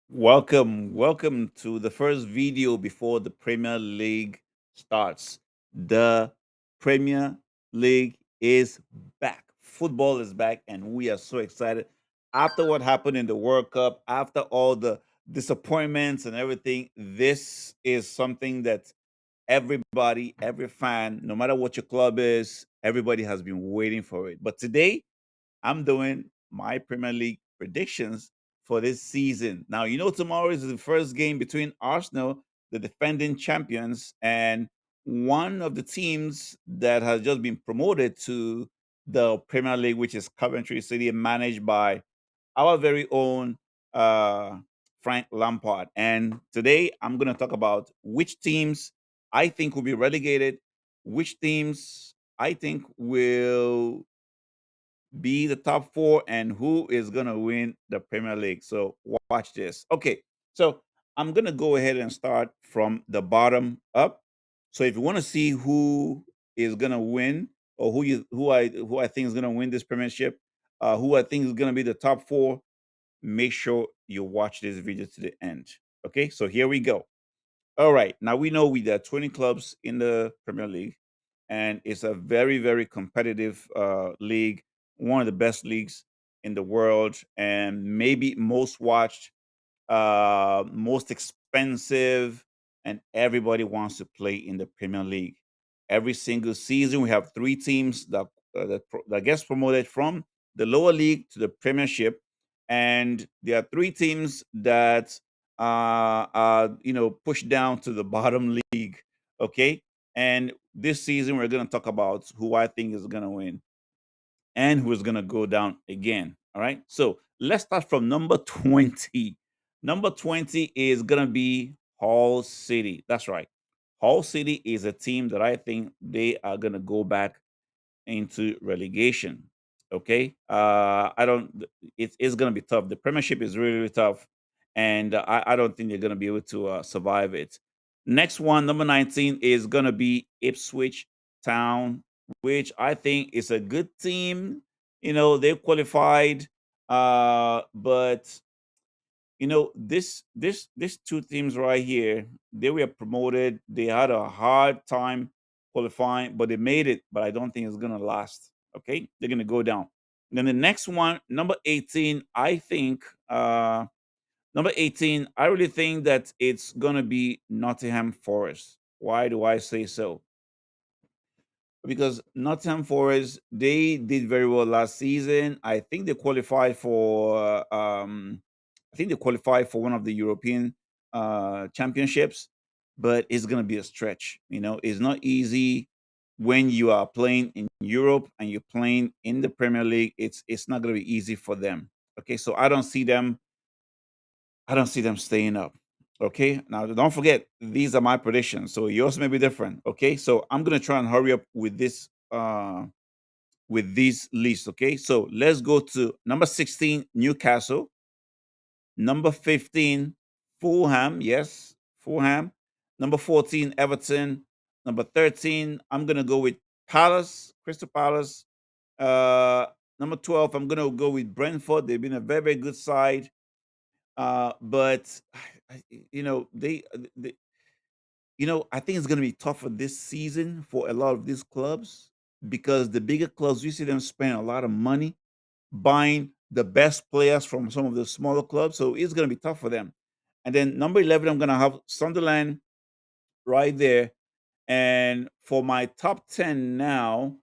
Welcome to the first video before the Premier League starts. The Premier League is back. Football is back, and we are so excited. After what happened in the World Cup, after all the disappointments and everything, this is something that everybody, every fan, no matter what your club is, everybody has been waiting for it. But today, I'm doing my Premier League predictions for this season. Now, tomorrow is the first game between Arsenal, the defending champions, and one of the teams that has just been promoted to the Premier League, which is Coventry City, managed by our very own uh, Frank Lampard. And today I'm going to talk about which teams I think will be relegated, which teams I think will be the top four, and who is going to win the Premier League. So watch this. Okay, so I'm going to go ahead and start from the bottom up. So if you want to see who is going to win, or who I think is going to win this Premiership, who I think is going to be the top four, make sure you watch this video to the end. Okay, so here we go. All right. Now we know there are 20 clubs in the Premier League, and it's a very, very competitive league, one of the best leagues in the world, and maybe most watched, most expensive, and everybody wants to play in the Premier League. Every single season, we have three teams that gets promoted from the lower league to the Premiership, and there are three teams that are pushed down to the bottom league. Okay, and this season we're going to talk about who I think is going to win and who is going to go down again. All right. So let's start from number 20. Number 20 is going to be Hull City. That's right. Hull City is a team that I think they are going to go back into relegation. Okay. I don't, it's going to be tough. The Premiership is really, really tough. And I don't think they're going to be able to survive it. Next one, number 19, is going to be Ipswich Town, which I think is a good team. They qualified, but this two teams right here, they were promoted. They had a hard time qualifying, but they made it. But I don't think it's gonna last. Okay, they're gonna go down. Then the next one, number 18, I think. Number 18, I really think that it's gonna be Nottingham Forest. Why do I say so? Because Nottingham Forest, they did very well last season. I think they qualified for one of the European championships, but it's going to be a stretch. It's not easy when you are playing in Europe and you're playing in the Premier League. It's not going to be easy for them. Okay, so I don't see them staying up. Okay. Now don't forget, these are my predictions. So yours may be different. Okay. So I'm gonna try and hurry up with these lists. Okay. So let's go to number 16, Newcastle. Number 15, Fulham. Yes, Fulham. Number 14, Everton. Number 13, I'm gonna go with Palace, Crystal Palace. Uh Number 12, I'm gonna go with Brentford. They've been a very, very good side. But I think it's going to be tougher this season for a lot of these clubs because the bigger clubs, you see them spend a lot of money buying the best players from some of the smaller clubs. So it's going to be tough for them. And then number 11, I'm going to have Sunderland right there. And for my top 10 now,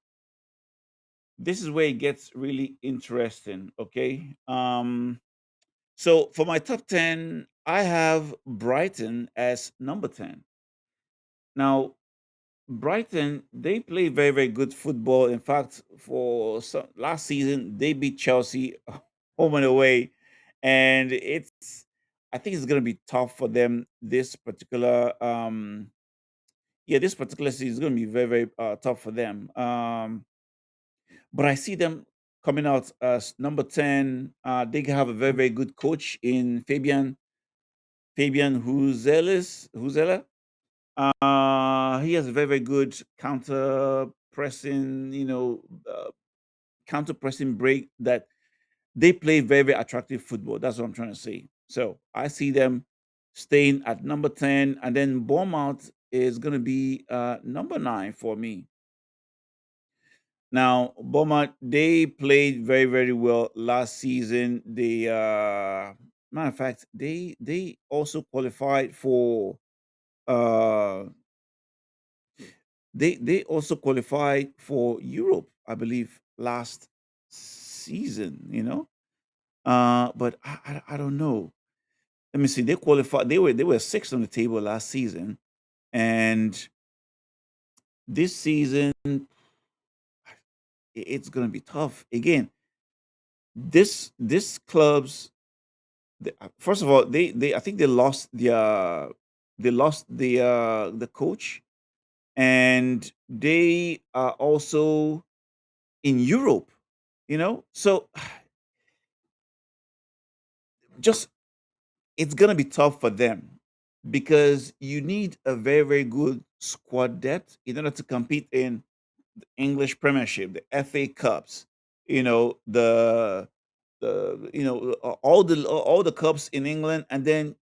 this is where it gets really interesting. Okay. So for my top 10, I have Brighton as number 10. Now, Brighton, they play very, very good football. In fact, last season, they beat Chelsea home and away. And I think it's going to be tough for them this particular season is going to be very, very tough for them. But I see them coming out as number 10. They have a very, very good coach in Fabian Huzela. He has a very, very good counter pressing break that they play very, very attractive football. That's what I'm trying to say. So I see them staying at number 10, and then Bournemouth is going to be number 9 for me. Now, Bournemouth, they played very, very well last season. Matter of fact, they also qualified for uh they also qualified for Europe, I believe, last season. But I don't know. Let me see. They qualified. They were sixth on the table last season, and this season it's gonna be tough again. This clubs, first of all, they I think they lost the coach, and they are also in Europe. So just it's gonna be tough for them because you need a very, very good squad depth in order to compete in English Premiership, the FA Cups, all the cups in England, and then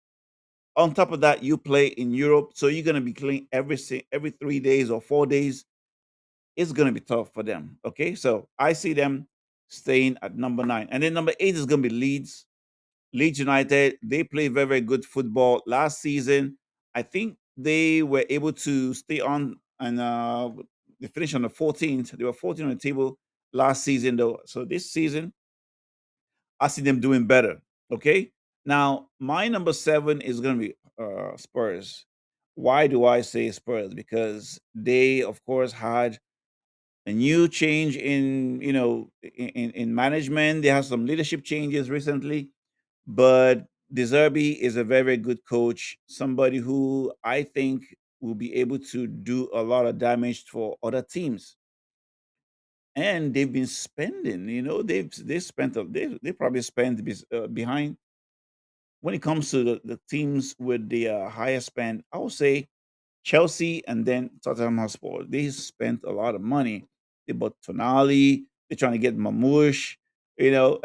on top of that, you play in Europe, so you're gonna be playing every 3 days or 4 days. It's gonna be tough for them. Okay, so I see them staying at number 9, and then number 8 is gonna be Leeds. Leeds United, they play very, very good football last season. I think they were able to stay on, and they finished on the 14th. They were 14 on the table last season, though. So this season, I see them doing better. Okay. Now, my number 7 is going to be Spurs. Why do I say Spurs? Because they, of course, had a new change in management. They have some leadership changes recently, but De Zerbi is a very, very good coach, somebody who I think will be able to do a lot of damage for other teams. And they've been spending, they probably spent behind when it comes to the teams with the highest spend. I would say Chelsea and then Tottenham Hotspur. They spent a lot of money. They bought Tonali. They're trying to get Mamouche. You know,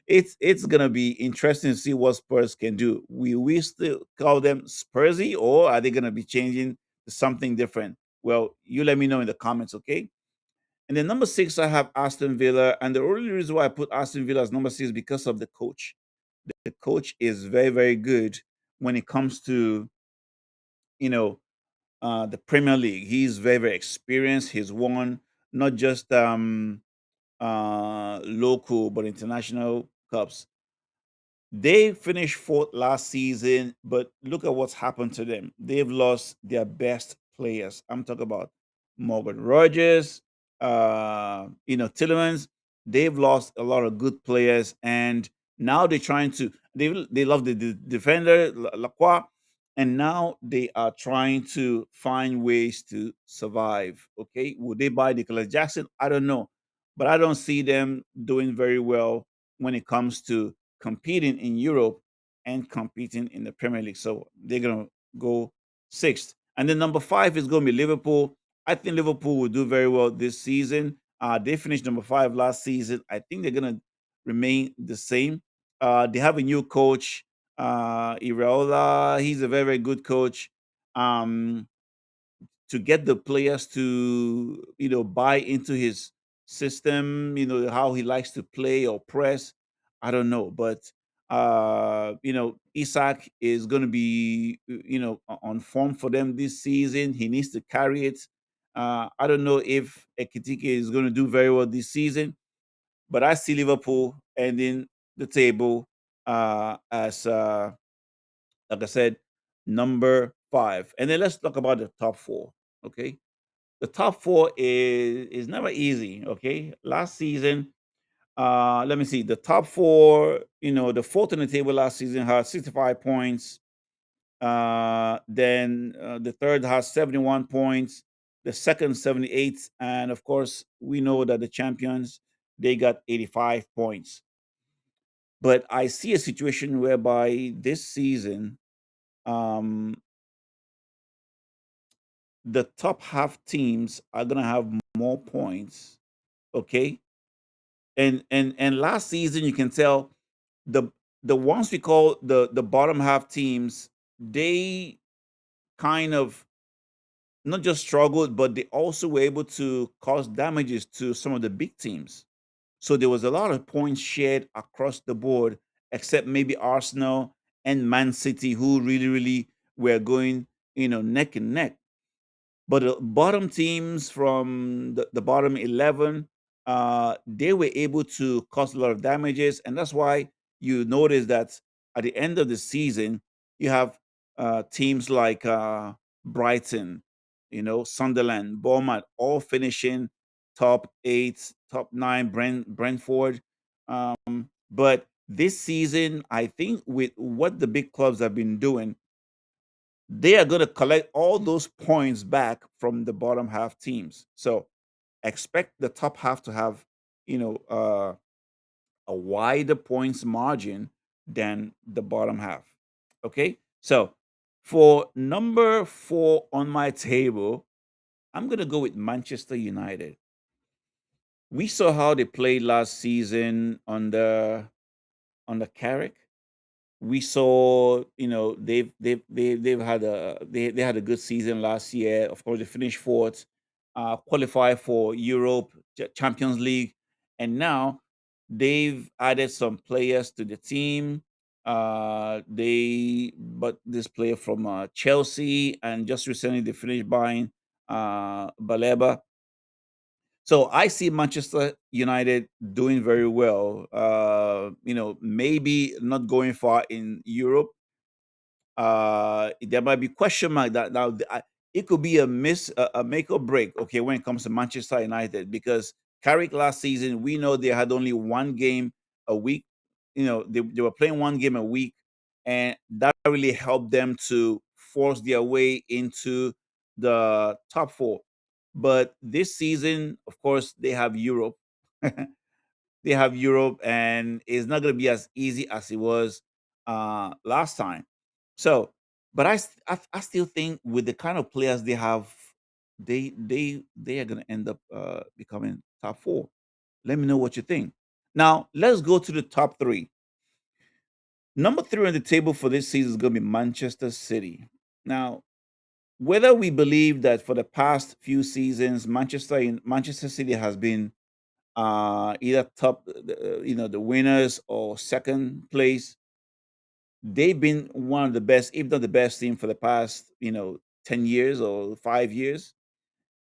it's gonna be interesting to see what Spurs can do. We still call them Spursy, or are they gonna be changing to something different? Well, you let me know in the comments, okay? And then number 6, I have Aston Villa, and the only reason why I put Aston Villa as number 6 is because of the coach. The coach is very, very good when it comes to you know the Premier League. He's very, very experienced. He's won not just local but international cups. They finished fourth last season, but look at what's happened to them. They've lost their best players. I'm talking about Morgan Rogers, Tillemans. They've lost a lot of good players, and now they're trying to. They love the defender Lacroix, and now they are trying to find ways to survive. Okay, would they buy Nicholas Jackson? I don't know, but I don't see them doing very well when it comes to competing in Europe and competing in the Premier League. So they're gonna go sixth. And then number 5 is gonna be Liverpool. I think Liverpool will do very well this season. They finished number 5 last season. I think they're gonna remain the same. They have a new coach, Iraola. He's a very, very good coach. Um, to get the players to buy into his system, how he likes to play or press. I don't know, but Isaac is going to be on form for them this season. He needs to carry it. I don't know if Ekitike is going to do very well this season, but I see Liverpool ending the table as like I said, number 5. And then let's talk about the top 4. Okay, the top 4 is never easy. Okay, last season, let me see, the top 4. The fourth on the table last season had 65 points. Then the third has 71 points. The second 78, and of course we know that the champions, they got 85 points. But I see a situation whereby this season, um, the top half teams are gonna have more points. Okay, and last season you can tell the the ones we call the bottom half teams, they kind of not just struggled, but they also were able to cause damages to some of the big teams. So there was a lot of points shared across the board, except maybe Arsenal and Man City, who really, really were going, neck and neck. But the bottom teams from the bottom 11, they were able to cause a lot of damages. And that's why you notice that at the end of the season, you have teams like Brighton, Sunderland, Bournemouth, all finishing top eight, top nine, Brentford. But this season, I think with what the big clubs have been doing, they are going to collect all those points back from the bottom half teams. So expect the top half to have, you know, uh, a wider points margin than the bottom half. Okay. So for number 4 on my table, I'm going to go with Manchester United. We saw how they played last season under Carrick. We saw, they've had they had a good season last year. Of course, they finished fourth, qualified for Europe Champions League, and now they've added some players to the team. They but this player from Chelsea, and just recently they finished buying Baleba. So I see Manchester United doing very well. Maybe not going far in Europe. There might be question mark that now it could be a make or break. Okay, when it comes to Manchester United, because Carrick last season, we know they had only one game a week. They were playing one game a week, and that really helped them to force their way into the top four. But this season, of course, they have Europe. They have Europe, and it's not going to be as easy as it was last time. So, but I still think with the kind of players they have, they are going to end up becoming top four. Let me know what you think. Now, let's go to the top three. Number three on the table for this season is going to be Manchester City. Now, whether we believe that for the past few seasons, Manchester City has been either top, the winners or second place. They've been one of the best, if not the best team for the past, 10 years or 5 years.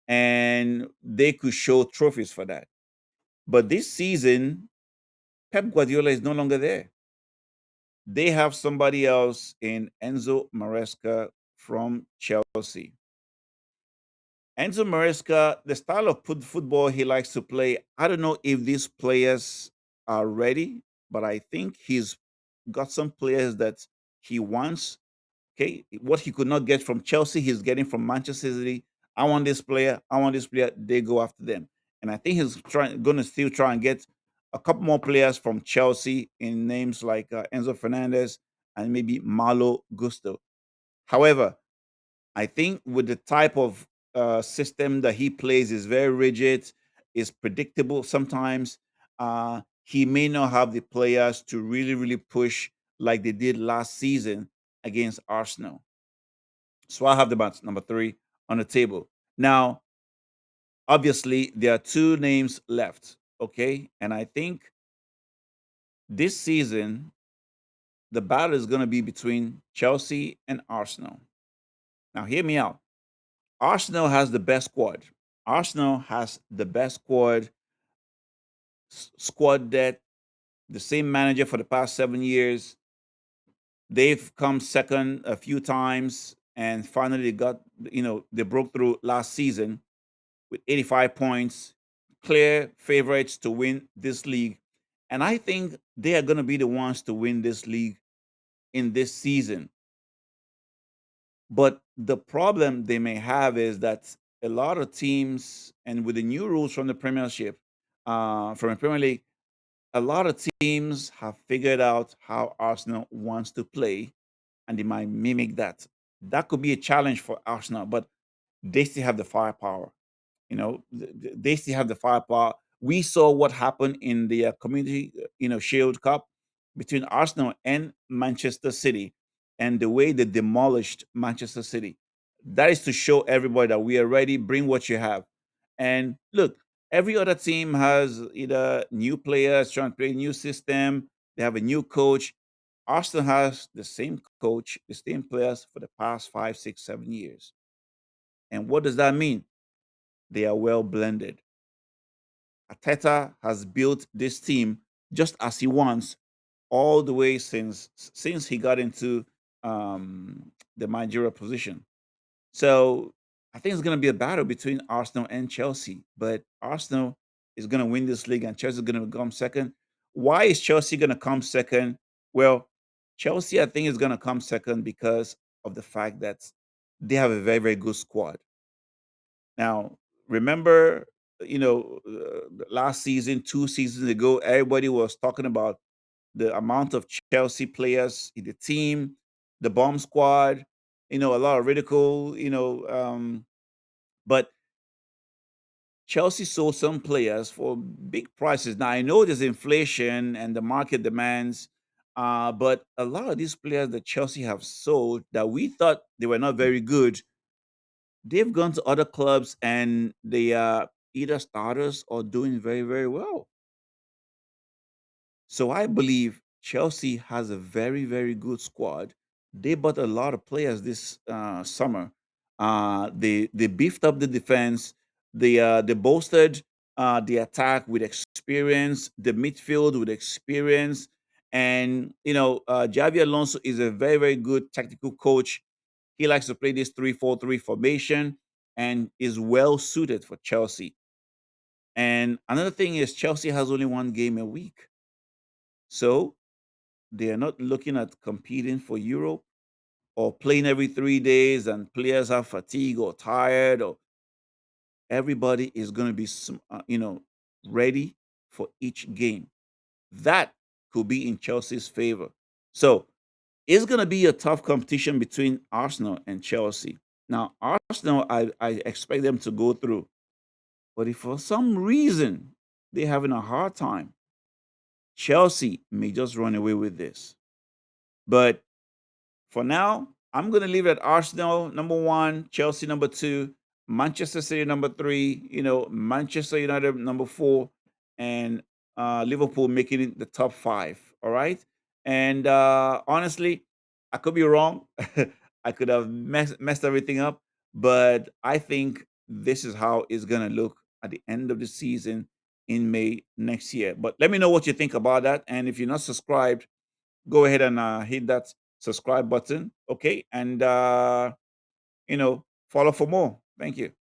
And they could show trophies for that. But this season, Pep Guardiola is no longer there. They have somebody else in Enzo Maresca from Chelsea. Enzo Maresca, the style of football he likes to play, I don't know if these players are ready, but I think he's got some players that he wants. Okay, what he could not get from Chelsea, he's getting from Manchester City. I want this player. I want this player. They go after them, and I think he's going to still try and get a couple more players from Chelsea in names like Enzo Fernandez and maybe Malo Gusto. However, I think with the type of system that he plays is very rigid, is predictable sometimes. He may not have the players to really, really push like they did last season against Arsenal. So I have the match number three on the table. Now, obviously, there are two names left. Okay. And I think this season, the battle is going to be between Chelsea and Arsenal. Now, hear me out. Arsenal has the best squad. Arsenal has the best squad that the same manager for the past 7 years. They've come second a few times, and finally they broke through last season with 85 points, clear favorites to win this league. And I think they are going to be the ones to win this league in this season. But the problem they may have is that a lot of teams, and with the new rules from the Premiership, from the Premier League, a lot of teams have figured out how Arsenal wants to play, and they might mimic that. That could be a challenge for Arsenal, but they still have the firepower. They still have the firepower. We saw what happened in the Community, Shield Cup. between Arsenal and Manchester City and the way they demolished Manchester City. That is to show everybody that we are ready, bring what you have. And look, every other team has either new players trying to play a new system, they have a new coach. Arsenal has the same coach, the same players for the past 5, 6, 7 years. And what does that mean? They are well blended. Ateta has built this team just as he wants all the way since he got into the managerial position. So I think it's going to be a battle between Arsenal and Chelsea, but Arsenal is going to win this league and Chelsea is going to come second. Why is Chelsea going to come second? Well, Chelsea, I think, is going to come second because of the fact that they have a very, very good squad. Now, remember, last season, 2 seasons ago, everybody was talking about the amount of Chelsea players in the team, the bomb squad, a lot of ridicule, but Chelsea sold some players for big prices. Now I know there's inflation and the market demands, but a lot of these players that Chelsea have sold that we thought they were not very good, they've gone to other clubs and they are either starters or doing very, very well. So I believe Chelsea has a very, very good squad. They bought a lot of players this summer. They beefed up the defense. They bolstered the attack with experience, the midfield with experience, and Javi Alonso is a very, very good tactical coach. He likes to play this 3-4-3 formation and is well suited for Chelsea. And another thing is Chelsea has only one game a week. So they are not looking at competing for Europe or playing every 3 days and players are fatigued or tired, or everybody is going to be ready for each game. That could be in Chelsea's favor. So it's going to be a tough competition between Arsenal and Chelsea. Now, Arsenal, I expect them to go through, but if for some reason they're having a hard time, Chelsea may just run away with this. But for now, I'm going to leave it at Arsenal number one, Chelsea number two, Manchester City number three, Manchester United number four, and Liverpool making it the top five. All right. And honestly, I could be wrong. I could have messed everything up, but I think this is how it's going to look at the end of the season in May next year. But let me know what you think about that. And if you're not subscribed, go ahead and hit that subscribe button. Okay. And, follow for more. Thank you.